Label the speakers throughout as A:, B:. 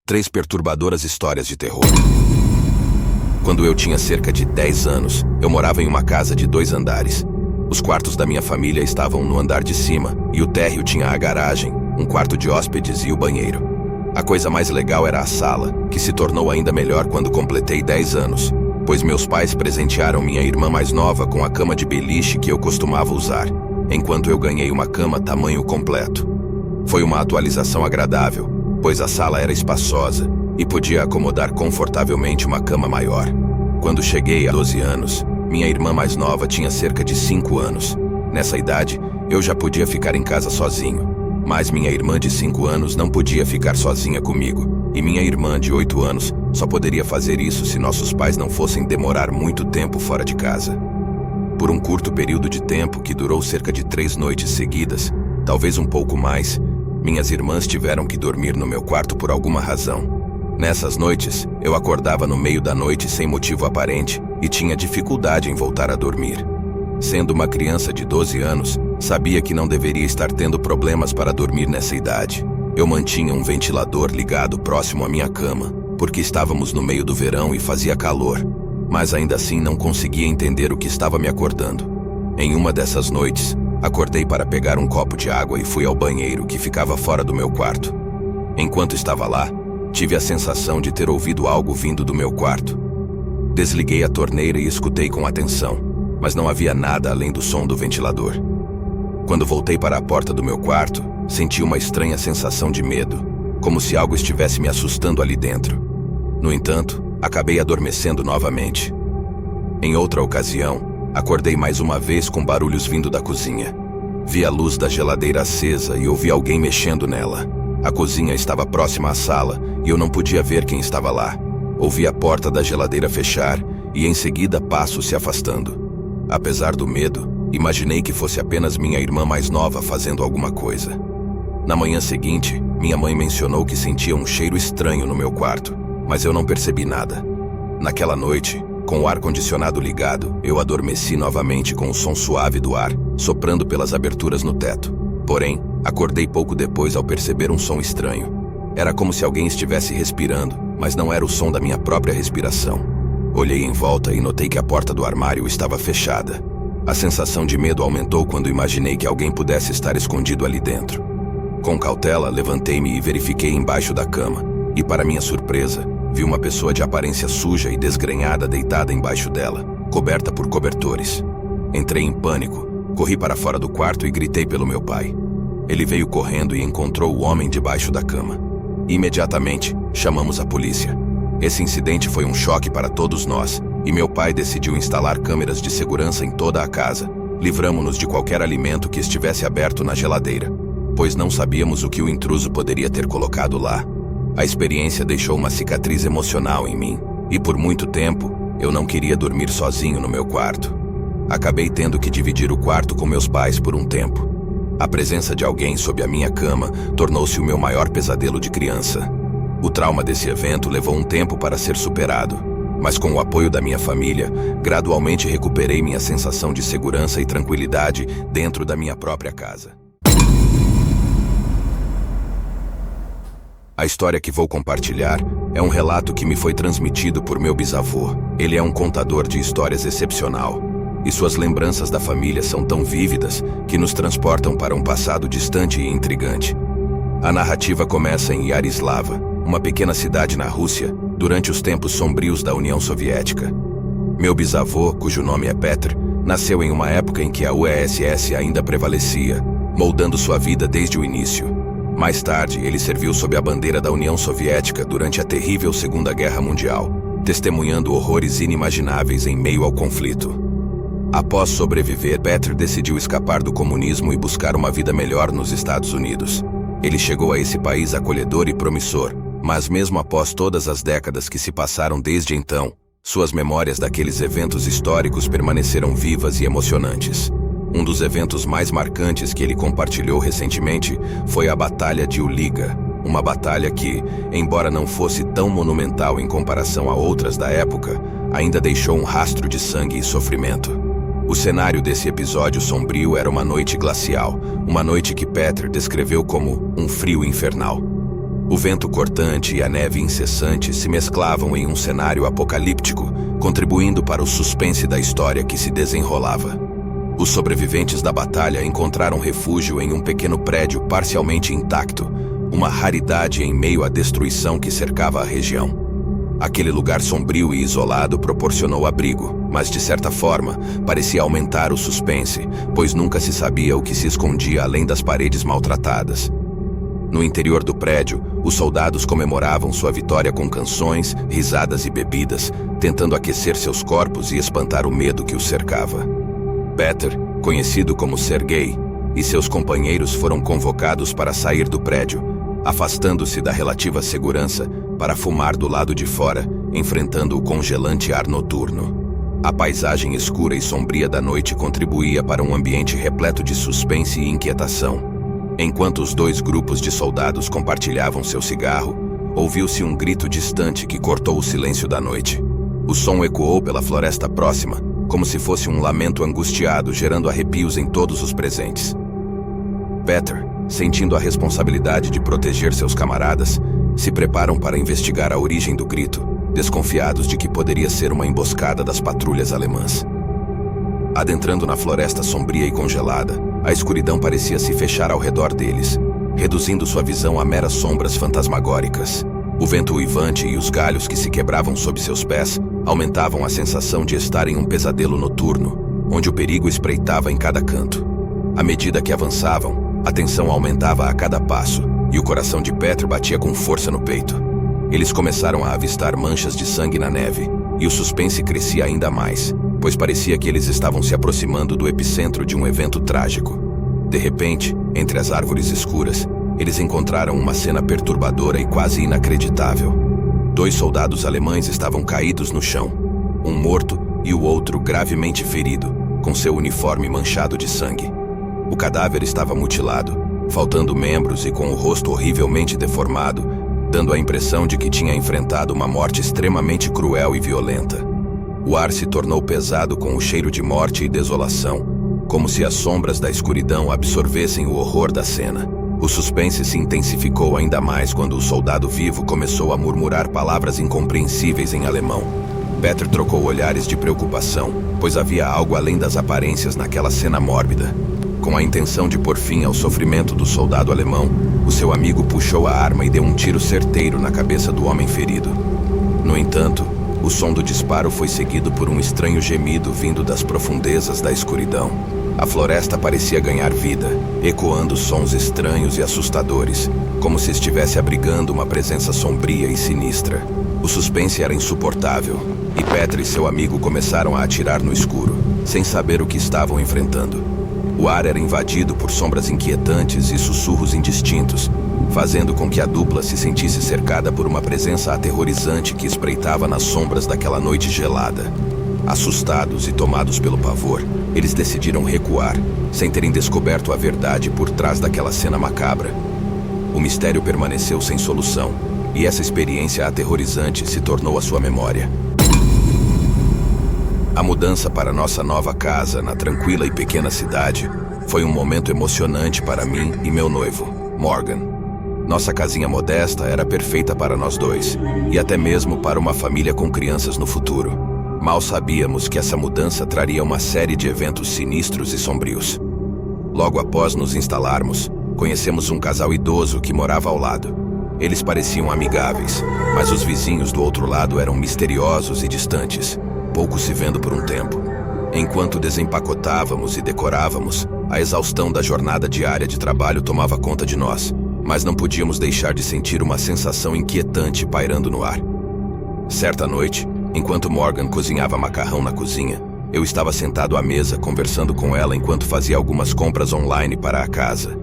A: 3 perturbadoras histórias de terror. Quando eu tinha cerca de 10 anos, eu morava em uma casa de 2 andares. Os quartos da minha família estavam no andar de cima, e o térreo tinha a garagem, um quarto de hóspedes e o banheiro. A coisa mais legal era a sala, que se tornou ainda melhor quando completei 10 anos, pois meus pais presentearam minha irmã mais nova com a cama de beliche que eu costumava usar, enquanto eu ganhei uma cama tamanho completo. Foi uma atualização agradável, pois a sala era espaçosa e podia acomodar confortavelmente uma cama maior. Quando cheguei a 12 anos, minha irmã mais nova tinha cerca de 5 anos. Nessa idade, eu já podia ficar em casa sozinho, mas minha irmã de 5 anos não podia ficar sozinha comigo, e minha irmã de 8 anos só poderia fazer isso se nossos pais não fossem demorar muito tempo fora de casa. Por um curto período de tempo que durou cerca de 3 noites seguidas, talvez um pouco mais, minhas irmãs tiveram que dormir no meu quarto por alguma razão. Nessas noites, eu acordava no meio da noite sem motivo aparente e tinha dificuldade em voltar a dormir. Sendo uma criança de 12 anos, sabia que não deveria estar tendo problemas para dormir nessa idade. Eu mantinha um ventilador ligado próximo à minha cama, porque estávamos no meio do verão e fazia calor, mas ainda assim não conseguia entender o que estava me acordando. Em uma dessas noites, acordei para pegar um copo de água e fui ao banheiro que ficava fora do meu quarto. Enquanto estava lá, tive a sensação de ter ouvido algo vindo do meu quarto. Desliguei a torneira e escutei com atenção, mas não havia nada além do som do ventilador. Quando voltei para a porta do meu quarto, senti uma estranha sensação de medo, como se algo estivesse me assustando ali dentro. No entanto, acabei adormecendo novamente. Em outra ocasião, acordei mais uma vez com barulhos vindo da cozinha. Vi a luz da geladeira acesa e ouvi alguém mexendo nela. A cozinha estava próxima à sala e eu não podia ver quem estava lá. Ouvi a porta da geladeira fechar e em seguida passos se afastando. Apesar do medo, imaginei que fosse apenas minha irmã mais nova fazendo alguma coisa. Na manhã seguinte, minha mãe mencionou que sentia um cheiro estranho no meu quarto, mas eu não percebi nada. Naquela noite, com o ar-condicionado ligado, eu adormeci novamente com o som suave do ar, soprando pelas aberturas no teto. Porém, acordei pouco depois ao perceber um som estranho. Era como se alguém estivesse respirando, mas não era o som da minha própria respiração. Olhei em volta e notei que a porta do armário estava fechada. A sensação de medo aumentou quando imaginei que alguém pudesse estar escondido ali dentro. Com cautela, levantei-me e verifiquei embaixo da cama, e para minha surpresa, vi uma pessoa de aparência suja e desgrenhada deitada embaixo dela, coberta por cobertores. Entrei em pânico, corri para fora do quarto e gritei pelo meu pai. Ele veio correndo e encontrou o homem debaixo da cama. Imediatamente, chamamos a polícia. Esse incidente foi um choque para todos nós, e meu pai decidiu instalar câmeras de segurança em toda a casa. Livramo-nos de qualquer alimento que estivesse aberto na geladeira, pois não sabíamos o que o intruso poderia ter colocado lá. A experiência deixou uma cicatriz emocional em mim, e por muito tempo, eu não queria dormir sozinho no meu quarto. Acabei tendo que dividir o quarto com meus pais por um tempo. A presença de alguém sob a minha cama tornou-se o meu maior pesadelo de criança. O trauma desse evento levou um tempo para ser superado, mas com o apoio da minha família, gradualmente recuperei minha sensação de segurança e tranquilidade dentro da minha própria casa. A história que vou compartilhar é um relato que me foi transmitido por meu bisavô. Ele é um contador de histórias excepcional, e suas lembranças da família são tão vívidas que nos transportam para um passado distante e intrigante. A narrativa começa em Yarislava, uma pequena cidade na Rússia, durante os tempos sombrios da União Soviética. Meu bisavô, cujo nome é Petr, nasceu em uma época em que a URSS ainda prevalecia, moldando sua vida desde o início. Mais tarde, ele serviu sob a bandeira da União Soviética durante a terrível Segunda Guerra Mundial, testemunhando horrores inimagináveis em meio ao conflito. Após sobreviver, Petr decidiu escapar do comunismo e buscar uma vida melhor nos Estados Unidos. Ele chegou a esse país acolhedor e promissor, mas mesmo após todas as décadas que se passaram desde então, suas memórias daqueles eventos históricos permaneceram vivas e emocionantes. Um dos eventos mais marcantes que ele compartilhou recentemente foi a Batalha de Uliga, uma batalha que, embora não fosse tão monumental em comparação a outras da época, ainda deixou um rastro de sangue e sofrimento. O cenário desse episódio sombrio era uma noite glacial, uma noite que Petr descreveu como um frio infernal. O vento cortante e a neve incessante se mesclavam em um cenário apocalíptico, contribuindo para o suspense da história que se desenrolava. Os sobreviventes da batalha encontraram refúgio em um pequeno prédio parcialmente intacto, uma raridade em meio à destruição que cercava a região. Aquele lugar sombrio e isolado proporcionou abrigo, mas de certa forma parecia aumentar o suspense, pois nunca se sabia o que se escondia além das paredes maltratadas. No interior do prédio, os soldados comemoravam sua vitória com canções, risadas e bebidas, tentando aquecer seus corpos e espantar o medo que os cercava. Peter, conhecido como Sergei, e seus companheiros foram convocados para sair do prédio, afastando-se da relativa segurança para fumar do lado de fora, enfrentando o congelante ar noturno. A paisagem escura e sombria da noite contribuía para um ambiente repleto de suspense e inquietação. Enquanto os dois grupos de soldados compartilhavam seu cigarro, ouviu-se um grito distante que cortou o silêncio da noite. O som ecoou pela floresta próxima, como se fosse um lamento angustiado, gerando arrepios em todos os presentes. Peter, sentindo a responsabilidade de proteger seus camaradas, se preparam para investigar a origem do grito, desconfiados de que poderia ser uma emboscada das patrulhas alemãs. Adentrando na floresta sombria e congelada, a escuridão parecia se fechar ao redor deles, reduzindo sua visão a meras sombras fantasmagóricas. O vento uivante e os galhos que se quebravam sob seus pés aumentavam a sensação de estar em um pesadelo noturno, onde o perigo espreitava em cada canto. À medida que avançavam, a tensão aumentava a cada passo, e o coração de Peter batia com força no peito. Eles começaram a avistar manchas de sangue na neve, e o suspense crescia ainda mais, pois parecia que eles estavam se aproximando do epicentro de um evento trágico. De repente, entre as árvores escuras, eles encontraram uma cena perturbadora e quase inacreditável. 2 soldados alemães estavam caídos no chão, um morto e o outro gravemente ferido, com seu uniforme manchado de sangue. O cadáver estava mutilado, faltando membros e com o rosto horrivelmente deformado, dando a impressão de que tinha enfrentado uma morte extremamente cruel e violenta. O ar se tornou pesado com o cheiro de morte e desolação, como se as sombras da escuridão absorvessem o horror da cena. O suspense se intensificou ainda mais quando o soldado vivo começou a murmurar palavras incompreensíveis em alemão. Peter trocou olhares de preocupação, pois havia algo além das aparências naquela cena mórbida. Com a intenção de pôr fim ao sofrimento do soldado alemão, o seu amigo puxou a arma e deu um tiro certeiro na cabeça do homem ferido. No entanto, o som do disparo foi seguido por um estranho gemido vindo das profundezas da escuridão. A floresta parecia ganhar vida, ecoando sons estranhos e assustadores, como se estivesse abrigando uma presença sombria e sinistra. O suspense era insuportável, e Peter e seu amigo começaram a atirar no escuro, sem saber o que estavam enfrentando. O ar era invadido por sombras inquietantes e sussurros indistintos, fazendo com que a dupla se sentisse cercada por uma presença aterrorizante que espreitava nas sombras daquela noite gelada. Assustados e tomados pelo pavor, eles decidiram recuar, sem terem descoberto a verdade por trás daquela cena macabra. O mistério permaneceu sem solução, e essa experiência aterrorizante se tornou a sua memória. A mudança para nossa nova casa, na tranquila e pequena cidade, foi um momento emocionante para mim e meu noivo, Morgan. Nossa casinha modesta era perfeita para nós dois, e até mesmo para uma família com crianças no futuro. Mal sabíamos que essa mudança traria uma série de eventos sinistros e sombrios. Logo após nos instalarmos, conhecemos um casal idoso que morava ao lado. Eles pareciam amigáveis, mas os vizinhos do outro lado eram misteriosos e distantes, pouco se vendo por um tempo. Enquanto desempacotávamos e decorávamos, a exaustão da jornada diária de trabalho tomava conta de nós, mas não podíamos deixar de sentir uma sensação inquietante pairando no ar. Certa noite, enquanto Morgan cozinhava macarrão na cozinha, eu estava sentado à mesa conversando com ela enquanto fazia algumas compras online para a casa.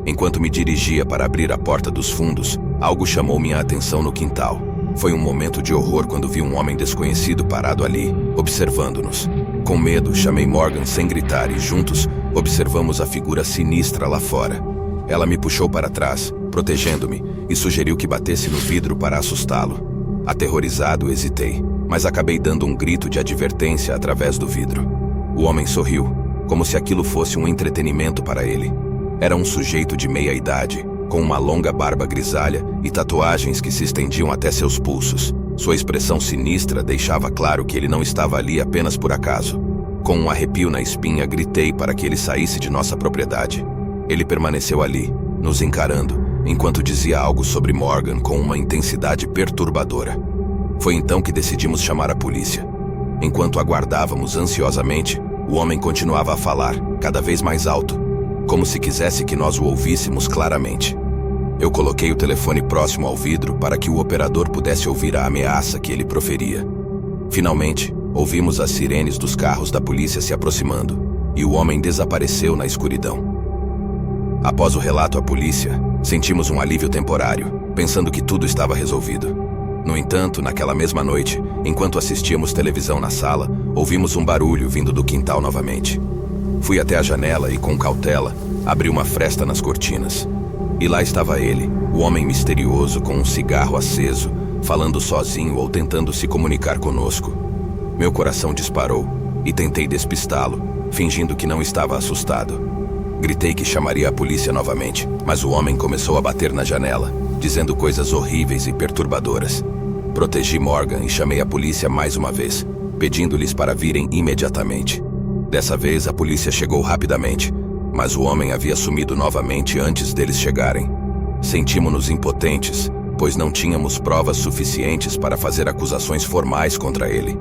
A: Enquanto me dirigia para abrir a porta dos fundos, algo chamou minha atenção no quintal. Foi um momento de horror quando vi um homem desconhecido parado ali, observando-nos. Com medo, chamei Morgan sem gritar e juntos observamos a figura sinistra lá fora. Ela me puxou para trás, protegendo-me, e sugeriu que batesse no vidro para assustá-lo. Aterrorizado, hesitei, mas acabei dando um grito de advertência através do vidro. O homem sorriu, como se aquilo fosse um entretenimento para ele. Era um sujeito de meia idade, com uma longa barba grisalha e tatuagens que se estendiam até seus pulsos. Sua expressão sinistra deixava claro que ele não estava ali apenas por acaso. Com um arrepio na espinha, gritei para que ele saísse de nossa propriedade. Ele permaneceu ali, nos encarando, enquanto dizia algo sobre Morgan com uma intensidade perturbadora. Foi então que decidimos chamar a polícia. Enquanto aguardávamos ansiosamente, o homem continuava a falar, cada vez mais alto, como se quisesse que nós o ouvíssemos claramente. Eu coloquei o telefone próximo ao vidro para que o operador pudesse ouvir a ameaça que ele proferia. Finalmente, ouvimos as sirenes dos carros da polícia se aproximando, e o homem desapareceu na escuridão. Após o relato à polícia, sentimos um alívio temporário, pensando que tudo estava resolvido. No entanto, naquela mesma noite, enquanto assistíamos televisão na sala, ouvimos um barulho vindo do quintal novamente. Fui até a janela e, com cautela, abri uma fresta nas cortinas. E lá estava ele, o homem misterioso com um cigarro aceso, falando sozinho ou tentando se comunicar conosco. Meu coração disparou e tentei despistá-lo, fingindo que não estava assustado. Gritei que chamaria a polícia novamente, mas o homem começou a bater na janela, dizendo coisas horríveis e perturbadoras. Protegi Morgan e chamei a polícia mais uma vez, pedindo-lhes para virem imediatamente. Dessa vez a polícia chegou rapidamente, mas o homem havia sumido novamente antes deles chegarem. Sentimos-nos impotentes, pois não tínhamos provas suficientes para fazer acusações formais contra ele.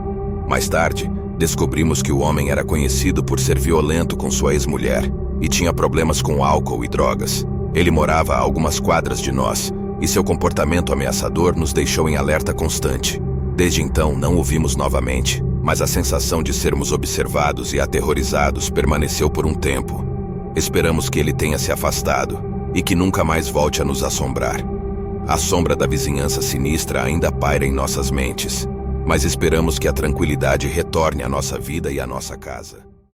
A: Mais tarde, descobrimos que o homem era conhecido por ser violento com sua ex-mulher e tinha problemas com álcool e drogas. Ele morava a algumas quadras de nós, e seu comportamento ameaçador nos deixou em alerta constante. Desde então, não o vimos novamente, mas a sensação de sermos observados e aterrorizados permaneceu por um tempo. Esperamos que ele tenha se afastado e que nunca mais volte a nos assombrar. A sombra da vizinhança sinistra ainda paira em nossas mentes, mas esperamos que a tranquilidade retorne à nossa vida e à nossa casa.